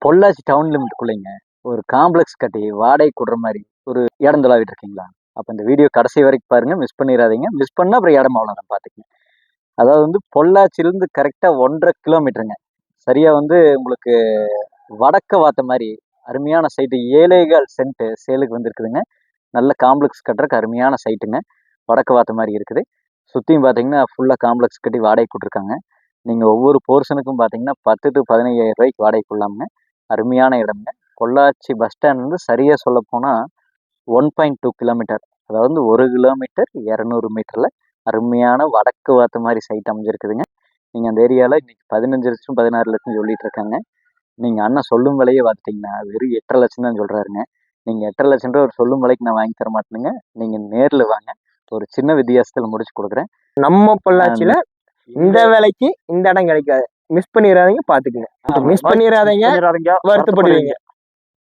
Pollachi down லிமிட்டுக்குள்ளேங்க ஒரு complex கட்டி வாடகை கொடுற மாதிரி ஒரு இடம் தொலாவிட்டு இருக்கீங்களா? அப்போ இந்த வீடியோ கடைசி வரைக்கும் பாருங்க, மிஸ் பண்ணிடாதீங்க. மிஸ் பண்ணால் அப்புறம் இடம் அவ்வளோதான் பார்த்துக்கங்க. அதாவது வந்து பொள்ளாச்சியிலேருந்து கரெக்டாக 1.5 கிலோமீட்டருங்க. சரியாக வந்து உங்களுக்கு வடக்க வாத்த மாதிரி அருமையான சைட்டு 7.25 சென்ட் சேலுக்கு வந்துருக்குதுங்க. நல்ல காம்ப்ளெக்ஸ் கட்டுறக்கு அருமையான சைட்டுங்க. வடக்கு வாத்த மாதிரி இருக்குது. சுற்றியும் பார்த்தீங்கன்னா ஃபுல்லாக காம்ப்ளெக்ஸ் கட்டி வாடகை கொடுத்துருக்காங்க. நீங்கள் ஒவ்வொரு போர்ஷனுக்கும் பார்த்தீங்கன்னா 10 to 15,000 ரூபாய்க்கு வாடகை கொள்ளாமுங்க. அருமையான இடம்ங்க. பொள்ளாச்சி பஸ் ஸ்டாண்ட்லேருந்து சரியாக சொல்ல போனால் 1.2 கிலோமீட்டர், அதாவது 1 கிலோமீட்டர் 200 மீட்டரில் அருமையான வடக்கு வாத்த மாதிரி சைட் அமைஞ்சிருக்குதுங்க. நீங்கள் அந்த ஏரியாவில் இன்றைக்கி 15 லட்சம் 16 லட்சம் சொல்லிட்டு இருக்காங்க. நீங்கள் அண்ணன் சொல்லும் விலையே பார்த்துட்டிங்கன்னா வெறும் 8.5 லட்சம் தான் சொல்கிறாருங்க. நீங்கள் 8.5 லட்சம் ரூபா ஒரு சொல்லும் விலைக்கு நான் வாங்கி தர மாட்டேனுங்க. நீங்கள் நேரில் வாங்க, ஒரு சின்ன வித்தியாசத்தில் முடிச்சு கொடுக்குறேன். நம்ம பொள்ளாச்சியில் இந்த வேலைக்கு இந்த இடம் கிடைக்காது. மிஸ் பண்ணிடாதீங்க, பார்த்துக்குங்க. மிஸ் பண்ணிடாதீங்க, வருத்தப்படுவீங்க.